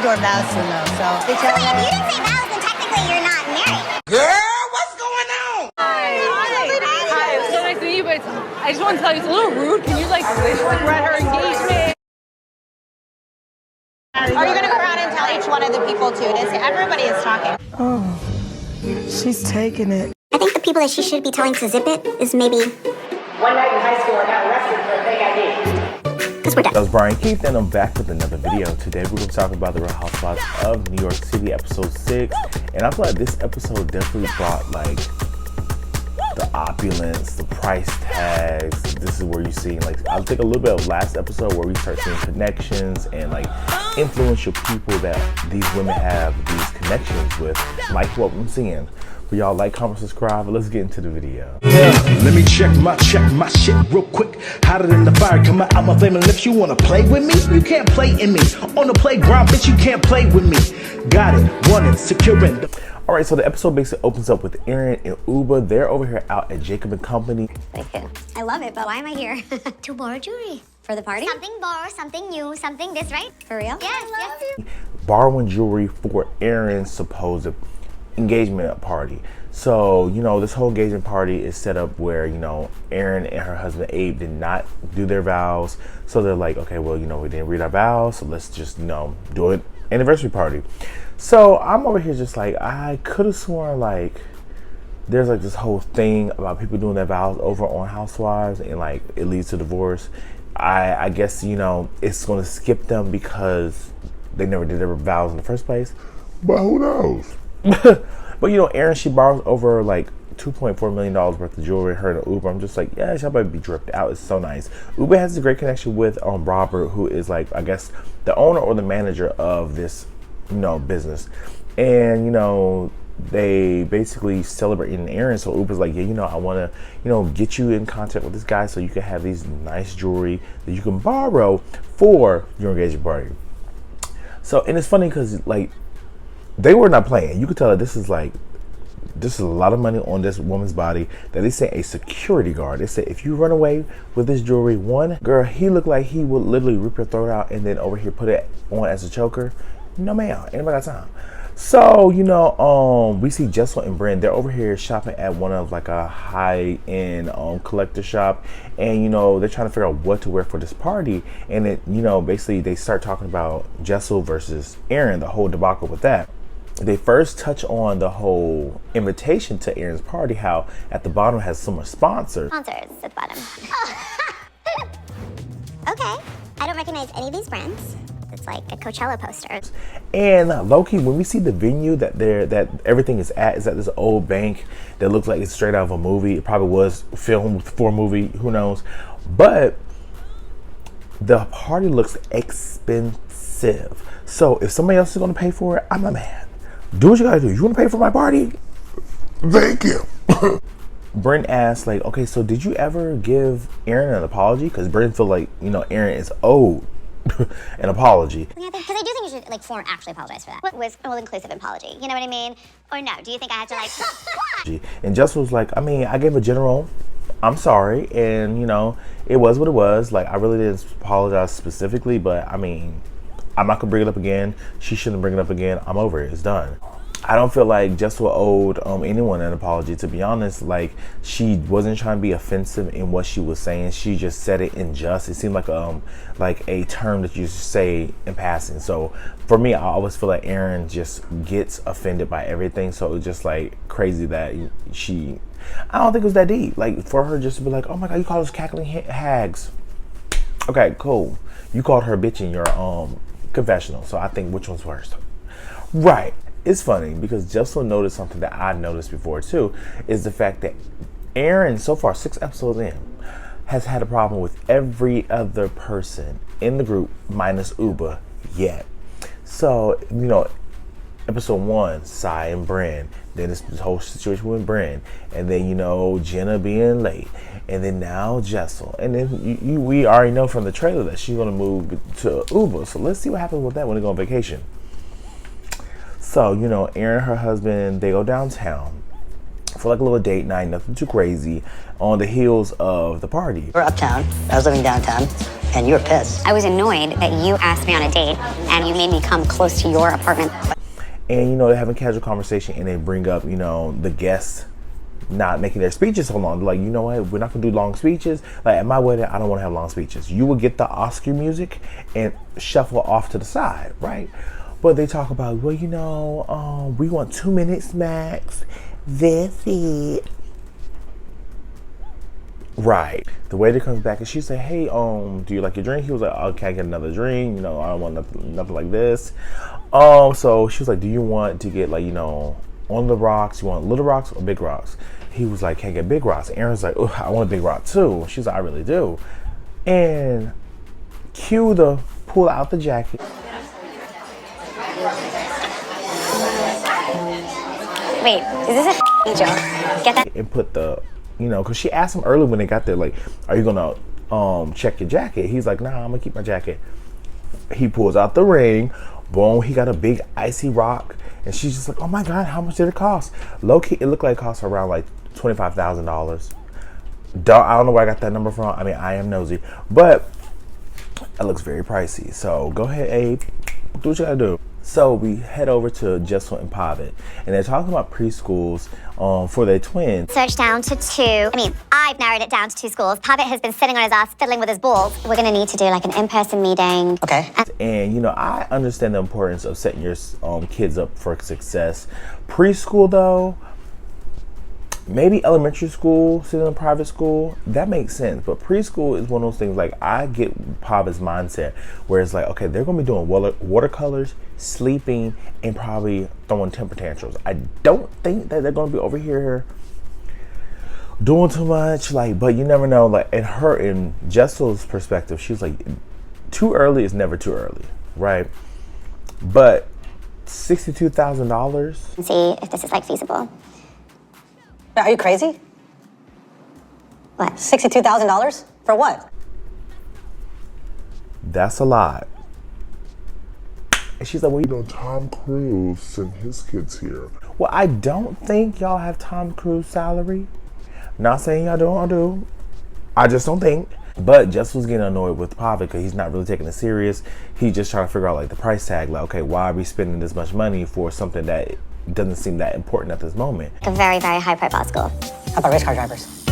doing vows soon, though, so. Wait, if you didn't say vows, then technically you're not married. Girl, what's going on? Hi, it's so nice to meet you, but I just want to tell you, it's a little rude. Can you, like, wish regret her engagement? Are you going to go around and tell each one of the people, too? Everybody is talking. Oh, she's taking it. I think the people that she should be telling to zip it is maybe... One night in high school, I got arrested for a fake ID. Because we're done. That was Brian Keith, and I'm back with another video. Today we're going to talk about the Real Housewives of New York City, episode 6. And I feel like this episode definitely brought, like, the opulence, the price tags. This is where you see, like, I think a little bit of last episode where we start seeing connections and, like, influential people that these women have these connections with, like what I'm seeing. For y'all, like, comment, subscribe, but let's get into the video. Let me check my shit real quick. Hotter than the fire coming out my flaming lips. You wanna play with me? You can't play in me. On the playground, bitch, you can't play with me. Got it, wanted, securing. All right, so the episode basically opens up with Aaron and Uba. They're over here out at Jacob & Company. I love it, but why am I here? To borrow jewelry. For the party? Something borrow, something new, something this, right? For real? Yes. Borrowing jewelry for Aaron's supposed engagement party. So, you know, this whole engagement party is set up where, you know, Aaron and her husband Abe did not do their vows. So they're like, okay, well, you know, we didn't read our vows, so let's just, you know, do an anniversary party. So I'm over here just like, I could have sworn like there's like this whole thing about people doing their vows over on Housewives and like it leads to divorce. I guess, you know, it's going to skip them because they never did their vows in the first place. But who knows? But, you know, Aaron, she borrows over like $2.4 million worth of jewelry, her and Uber. I'm just like, yeah, she'll probably be dripped out. It's so nice. Uber has a great connection with Robert, who is like, I guess, the owner or the manager of this, you know, business. And, you know, they basically celebrating Aaron. So Uber's like, yeah, you know, I want to, you know, get you in contact with this guy so you can have these nice jewelry that you can borrow for your engagement party. So, and it's funny because like they were not playing. You could tell that this is a lot of money on this woman's body that they sent a security guard. They said, if you run away with this jewelry, one girl, he looked like he would literally rip your throat out and then over here put it on as a choker. No ma'am, anybody got time? So, you know, we see Jessel and Bryn. They're over here shopping at one of like a high-end collector shop, and you know they're trying to figure out what to wear for this party. And it, you know, basically they start talking about Jessel versus Aaron, the whole debacle with that. They first touch on the whole invitation to Aaron's party, how at the bottom has some sponsors. Sponsors at the bottom. Okay. I don't recognize any of these brands. It's like a Coachella poster. And low-key, when we see the venue that everything is at this old bank that looks like it's straight out of a movie. It probably was filmed for a movie, who knows? But the party looks expensive. So if somebody else is going to pay for it, I'm not mad. Do what you gotta do. You want to pay for my party? Thank you. Bryn asked, like, okay, so did you ever give Aaron an apology? Because Bryn feel like, you know, Aaron is owed an apology. Yeah, because I do think you should like actually apologize for that. What was all-inclusive apology? You know what I mean? Or no? Do you think I have to like? And Jess was like, I mean, I gave a general, I'm sorry, and you know, it was what it was. Like, I really didn't apologize specifically, but I mean, I'm not gonna bring it up again. She shouldn't bring it up again. I'm over it. It's done. I don't feel like Jessel owed anyone an apology, to be honest. Like, she wasn't trying to be offensive in what she was saying. She just said it in just. It seemed like a term that you say in passing. So for me, I always feel like Aaron just gets offended by everything. So it's just like crazy that I don't think it was that deep. Like, for her just to be like, oh my God, you call us cackling hags. Okay, cool. You called her a bitch in your confessional. So I think which one's worse? Right. It's funny because Jessel noticed something that I noticed before too, is the fact that Aaron, so far 6 episodes in, has had a problem with every other person in the group minus Uba yet. So, you know, episode 1, Sai and Bryn, then this whole situation with Bryn, and then, you know, Jenna being late, and then now Jessel, and then we already know from the trailer that she's gonna move to Uba. So let's see what happens with that when they go on vacation. So, you know, Aaron and her husband, they go downtown for like a little date night, nothing too crazy, on the heels of the party. We're uptown. I was living downtown. And you're pissed. I was annoyed that you asked me on a date and you made me come close to your apartment. And, you know, they're having casual conversation and they bring up, you know, the guests not making their speeches so long. They're like, you know what, we're not gonna do long speeches. Like at my wedding, I don't want to have long speeches. You will get the Oscar music and shuffle off to the side, right? But they talk about, well, you know, we want 2 minutes max. That's it. Right. The waiter comes back and she said, hey, do you like your drink? He was like, oh, can I get another drink? You know, I don't want nothing like this. So she was like, do you want to get, like, you know, on the rocks? You want little rocks or big rocks? He was like, can I get big rocks? Aaron's like, oh, I want a big rock too. She's like, I really do. And cue the pull out the jacket. Wait, is this a joke? Get that? And put the, you know, because she asked him earlier when they got there, like, are you gonna check your jacket? He's like, nah, I'm gonna keep my jacket. He pulls out the ring. Boom, he got a big icy rock. And she's just like, oh my God, how much did it cost? Low key, it looked like it cost around like $25,000. I don't know where I got that number from. I mean, I am nosy, but it looks very pricey. So go ahead, Abe, do what you gotta do. So we head over to Jessel and Pavitt, and they're talking about preschools for their twins. Search down to 2. I mean, I've narrowed it down to 2 schools. Pavitt has been sitting on his ass, fiddling with his balls. We're gonna need to do like an in-person meeting. Okay. And you know, I understand the importance of setting your kids up for success. Preschool though, maybe elementary school, sitting in a private school, that makes sense. But preschool is one of those things, like, I get Pavitt's mindset where it's like, okay, they're going to be doing watercolors, sleeping, and probably throwing temper tantrums. I don't think that they're going to be over here doing too much, like, but you never know. Like, in Jessel's perspective, she was like, too early is never too early, right? But $62,000. See if this is like feasible. Are you crazy? What? $62,000? For what? That's a lot. And she's like, well, you know, Tom Cruise sent his kids here. well, I don't think y'all have Tom Cruise salary. Not saying y'all don't do. I just don't think. But Jess was getting annoyed with Pavitt because he's not really taking it serious. He's just trying to figure out like the price tag. Like, okay, why are we spending this much money for something that doesn't seem that important at this moment? A very, very high profile school. How about race car drivers?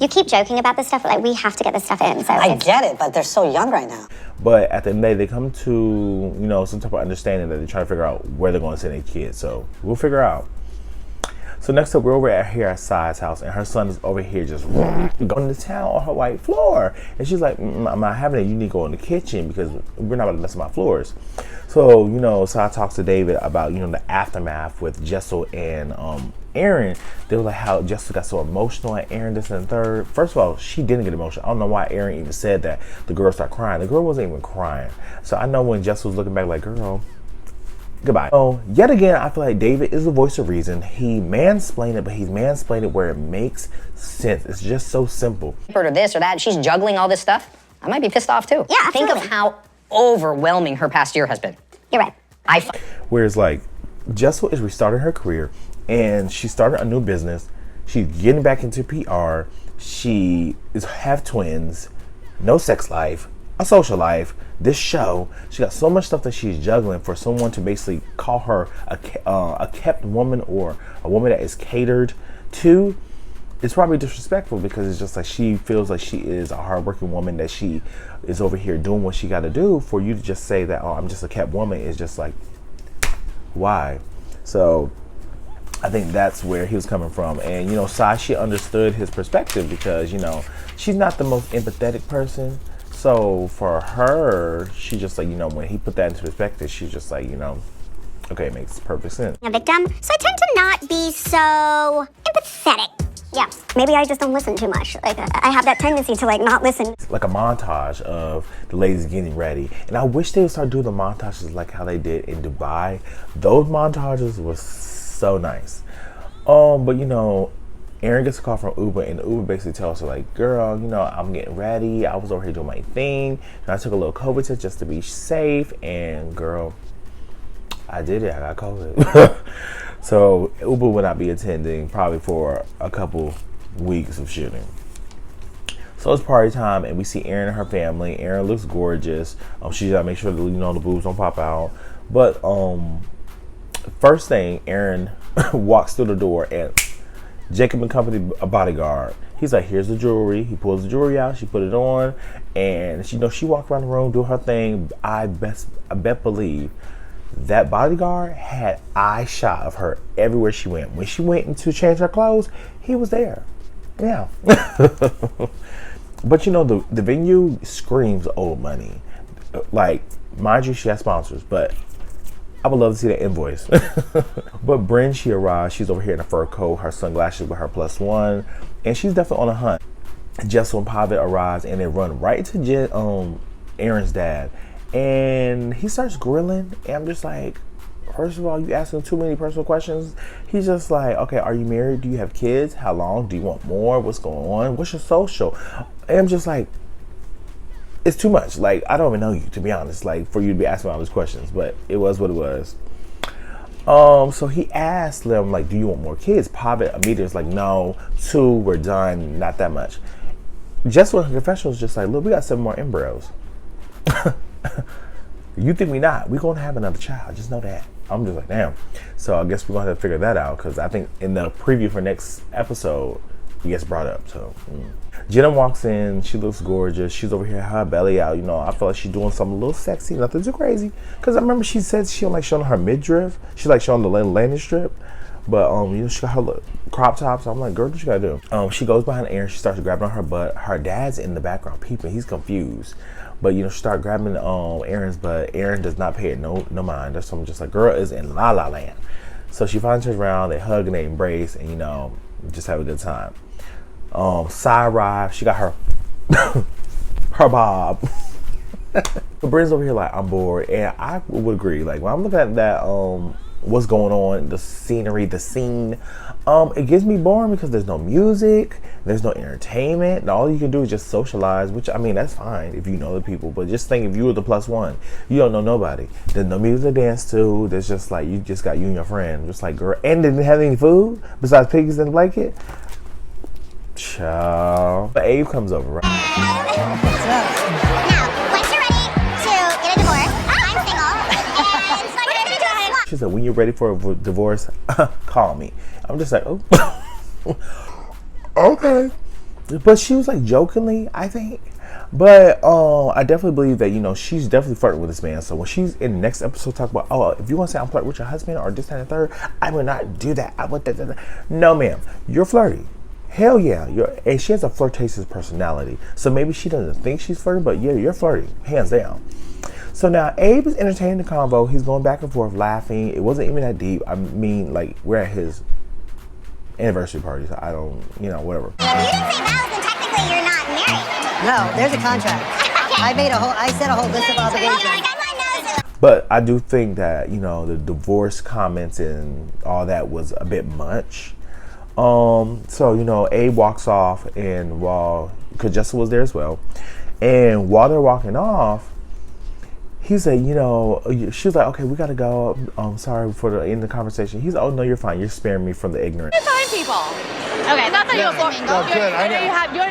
You keep joking about this stuff, but like we have to get this stuff in. So I get it, but they're so young right now. But at the end of the day, they come to, you know, some type of understanding that they're trying to figure out where they're going to send their kids. So we'll figure out. So next up, we're over here at Side's house, and her son is over here just going to town on her white floor. And she's like, I'm not having it. You need to go in the kitchen because we're not about to mess with my floors. So, you know, Side talks to David about, you know, the aftermath with Jessel and Aaron. They were like how Jessel got so emotional at Aaron this and the third. First of all, she didn't get emotional. I don't know why Aaron even said that. The girl started crying. The girl wasn't even crying. So I know when Jessel was looking back like, girl, goodbye. Oh, yet again, I feel like David is the voice of reason. He mansplained it, but he's mansplained it where it makes sense. It's just so simple. Or this or that, she's juggling all this stuff. I might be pissed off too. Yeah, think of how overwhelming her past year has been. You're right. Whereas like Jessel is restarting her career and she started a new business. She's getting back into PR. She is have twins, no sex life, a social life, this show. She got so much stuff that she's juggling for someone to basically call her a kept woman or a woman that is catered to. It's probably disrespectful because it's just like she feels like she is a hardworking woman, that she is over here doing what she got to do. For you to just say that, oh, I'm just a kept woman, is just like, why? So I think that's where he was coming from. And, you know, Sai, she understood his perspective because, you know, she's not the most empathetic person. So for her, she just like, you know, when he put that into perspective, she's just like, you know, okay, it makes perfect sense. A victim, so I tend to not be so empathetic. Yeah, maybe I just don't listen too much. Like I have that tendency to like not listen. It's like a montage of the ladies getting ready. And I wish they would start doing the montages like how they did in Dubai. Those montages were so nice. But you know, Aaron gets a call from Uber, and Uber basically tells her like, girl, you know, I'm getting ready. I was over here doing my thing. And I took a little COVID test just to be safe. And girl, I did it. I got COVID. So Uber will not be attending probably for a couple weeks of shooting. So So it's party time, and we see Erin and her family. Erin looks gorgeous. She gotta make sure that, you know, the boobs don't pop out. But first thing, Erin walks through the door, and Jacob and company, a bodyguard. He's like, here's the jewelry. He pulls the jewelry out. She put it on, and she, you know, she walked around the room doing her thing. I bet believe that bodyguard had eye shot of her everywhere she went. When she went to change her clothes, he was there. Yeah. But you know, the venue screams old money. Like, mind you, she has sponsors, but I would love to see that invoice. But Bryn, she arrives. She's over here in a fur coat, her sunglasses with her +1, and she's definitely on a hunt. Jessel and Pavitt arrives, and they run right to Erin's dad, and he starts grilling. And I'm just like, first of all, you asking too many personal questions. He's just like, okay, are you married? Do you have kids? How long? Do you want more? What's going on? What's your social? And I'm just like, it's too much. Like, I don't even know you, to be honest, like, for you to be asking all these questions. But it was what it was. So he asked them, like, do you want more kids? Pavitt immediately was like, no, 2, we're done, not that much. Jessel in her confession was just like, look, we got 7 more embryos. You think we not? We're gonna have another child, just know that. I'm just like, damn. So I guess we're gonna have to figure that out, because I think in the preview for next episode, it gets brought up. So Jenna walks in, she looks gorgeous. She's over here, her belly out. You know, I feel like she's doing something a little sexy, nothing too crazy. Because I remember she said she don't like showing her midriff. She like showing the landing strip. But you know, she got her crop tops. I'm like, girl, what you gotta do? She goes behind Erin. She starts grabbing on her butt. Her dad's in the background peeping. He's confused. But you know, she started grabbing Erin's butt. Erin does not pay it no mind. That's something just like, girl is in la la land. So she finally turns around. They hug and they embrace, and you know, just have a good time. Sai arrives. She got her her bob. But Bryn's over here like, I'm bored, and I would agree. Like, when I'm looking at that, what's going on, the scenery, the scene, it gets me boring because there's no music, there's no entertainment, and all you can do is just socialize, which, I mean, that's fine if you know the people, but just think if you were the +1, you don't know nobody. There's no music to dance to. There's just like, you just got you and your friend, just like, girl, and didn't have any food besides piggies in the blanket. Ciao. But Abe comes over, right? Now, once you're ready to get a divorce, I'm single, and so you're gonna do. She said, when you're ready for a divorce, call me. I'm just like, oh. Okay. But she was like jokingly, I think. But I definitely believe that, you know, she's definitely flirting with this man. So when she's in the next episode talk about, oh, if you want to say I'm flirting with your husband or this, that, and the third, I will not do that. I want that. No, ma'am. You're flirty. Hell yeah. And she has a flirtatious personality. So maybe she doesn't think she's flirting, but yeah, you're flirty. Hands down. So now Abe is entertaining the convo. He's going back and forth laughing. It wasn't even that deep. I mean, like, we're at his anniversary party, so I don't, you know, whatever. If you didn't say vows, then technically you're not married. No, there's a contract. I said a whole list of obligations. But I do think that, you know, the divorce comments and all that was a bit much. So, you know, Abe walks off, and because Jessica was there as well, and while they're walking off, he said, you know, she was like, okay, we gotta go. I'm sorry for the end of the conversation. He's like, oh no, you're fine. You're sparing me from the ignorance. You're fine, people. Okay, not that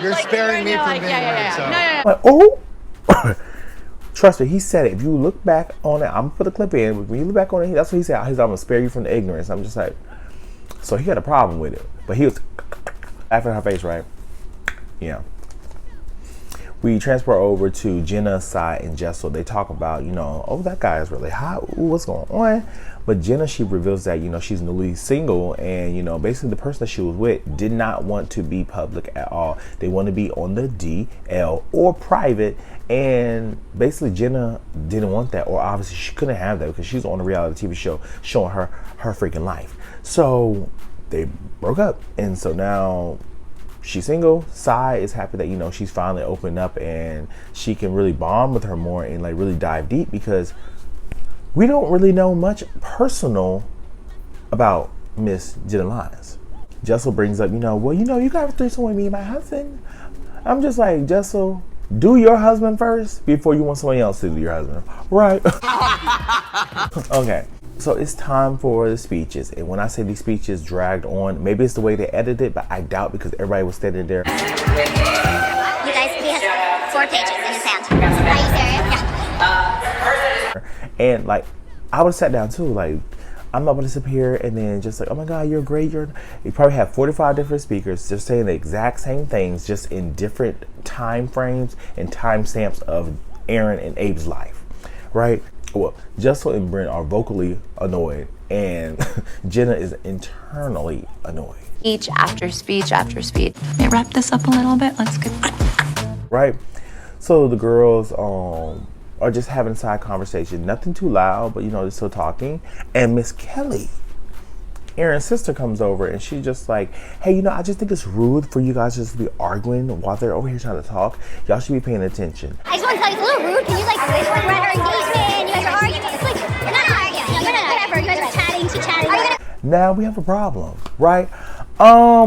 you're sparing me from being No. Like, oh. Trust me, he said it. If you look back on it, I'm gonna put the clip in. When you look back on it, that's what he said. He's like, I'm gonna spare you from the ignorance. I'm just like, so he had a problem with it. But he was laughing in her face, right? Yeah. We transport over to Jenna, Sai, and Jessel. They talk about, you know, oh, that guy is really hot. Ooh, what's going on? But Jenna, she reveals that, you know, she's newly single, and, you know, basically the person that she was with did not want to be public at all. They want to be on the DL or private, and basically Jenna didn't want that, or obviously she couldn't have that because she's on a reality TV show showing her freaking life. So they broke up, and so now she's single. Sai is happy that, you know, she's finally opened up and she can really bond with her more and like really dive deep, because we don't really know much personal about Miss Jenna Lyons. Jessel brings up, you know, well, you know, you got a threesome with me and my husband. I'm just like, Jessel, do your husband first before you want somebody else to do your husband. Right. Okay. So it's time for the speeches. And when I say these speeches dragged on, maybe it's the way they edited it, but I doubt, because everybody was standing there. You guys Guys, he has 4 pages in his hand. Are you serious? Yeah. And like, I would have sat down too. Like, I'm not going to sit here and then just like, oh my God, you're great. You probably have 45 different speakers just saying the exact same things, just in different time frames and time stamps of Aaron and Abe's life, right? Well, Jessel and Brent are vocally annoyed, and Jenna is internally annoyed. Speech after speech after speech. Hey, wrap this up a little bit. Let's get right. So the girls are just having a side conversation, nothing too loud, but you know, they're still talking. And Miss Kelly, Aaron's sister, comes over and she's just like, hey, you know, I just think it's rude for you guys just to be arguing while they're over here trying to talk. Y'all should be paying attention. I just want to tell you, it's a little rude. Can you like we're at our engagement? You guys are arguing. It's like, you're not arguing. Whatever. You guys are chatting, chit-chatting. Now we have a problem, right?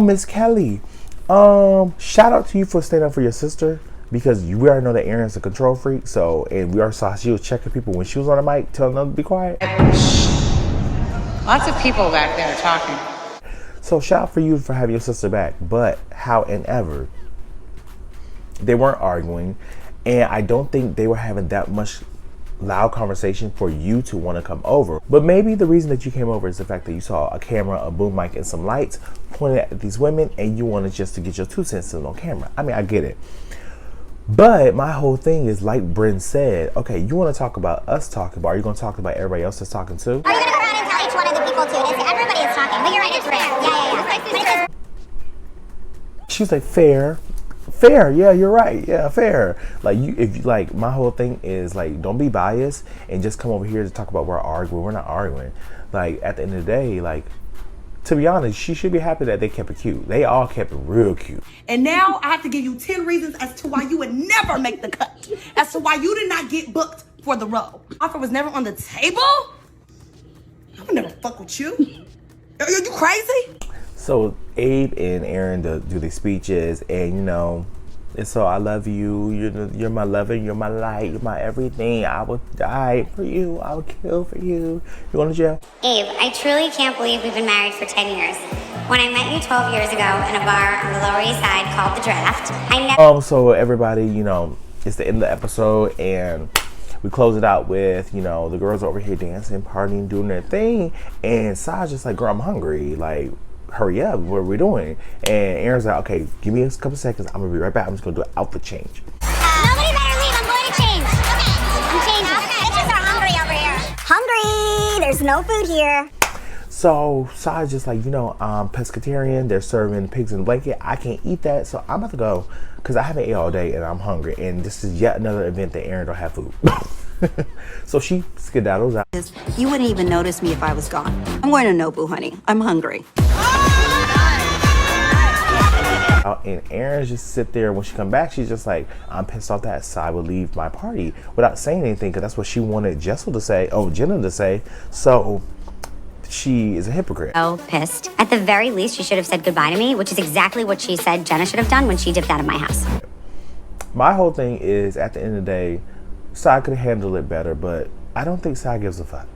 Miss Kelly, shout out to you for standing up for your sister, because we already know that Aaron's a control freak. So, and we already saw she was checking people when she was on the mic, telling them to be quiet. Lots of people back there talking. So shout out for you for having your sister back. But however, they weren't arguing, and I don't think they were having that much loud conversation for you to want to come over. But maybe the reason that you came over is the fact that you saw a camera, a boom mic, and some lights pointed at these women, and you wanted just to get your 2 cents in on camera. I mean, I get it. But my whole thing is, like Bryn said, okay, you want to talk about us talking, but are you going to talk about everybody else that's talking too? Are you going to go around and tell each one of the people too? Everybody is talking, but you're right, it's rare. Yeah. She was like, fair, yeah, you're right, yeah, fair. Like, if you like, my whole thing is like, don't be biased and just come over here to talk about we're arguing. We're not arguing. Like, at the end of the day, like, to be honest, she should be happy that they kept it cute. They all kept it real cute. And now I have to give you 10 reasons as to why you would never make the cut. As to why you did not get booked for the role. Offer was never on the table? I would never fuck with you. Are you crazy? So Abe and Aaron do these speeches, and you know, it's so I love you, you're my lover, you're my light, you're my everything. I would die for you, I would kill for you. You going to jail? Abe, I truly can't believe we've been married for 10 years. When I met you 12 years ago in a bar on the Lower East Side called The Draft, I never... So everybody, you know, it's the end of the episode, and we close it out with, you know, the girls over here dancing, partying, doing their thing, and Sai's just like, girl, I'm hungry, like, hurry up, what are we doing? And Aaron's like, okay, give me a couple seconds, I'm gonna be right back, I'm just gonna do an outfit change. Nobody better leave, I'm going to change. Okay, I'm changing. Bitches are hungry over here. Hungry, there's no food here. So Sai's just like, you know, I'm pescatarian, they're serving pigs in a blanket, I can't eat that, so I'm about to go, because I haven't ate all day and I'm hungry, and this is yet another event that Aaron don't have food. So she skedaddles out. You wouldn't even notice me if I was gone. I'm going to Nobu, honey. I'm hungry. And Aaron just sit there. When she come back, she's just like, I'm pissed off that Sai would leave my party without saying anything, because that's what she wanted Jessel to say, Jenna to say. So she is a hypocrite. Oh, pissed. At the very least, she should have said goodbye to me, which is exactly what she said Jenna should have done when she dipped out of my house. My whole thing is, at the end of the day, Sai could have handled it better, but I don't think Sai gives a fuck.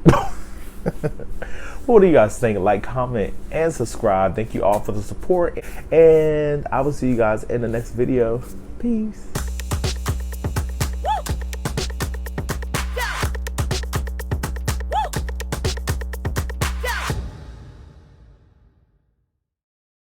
What do you guys think? Like, comment, and subscribe. Thank you all for the support, and I will see you guys in the next video. Peace.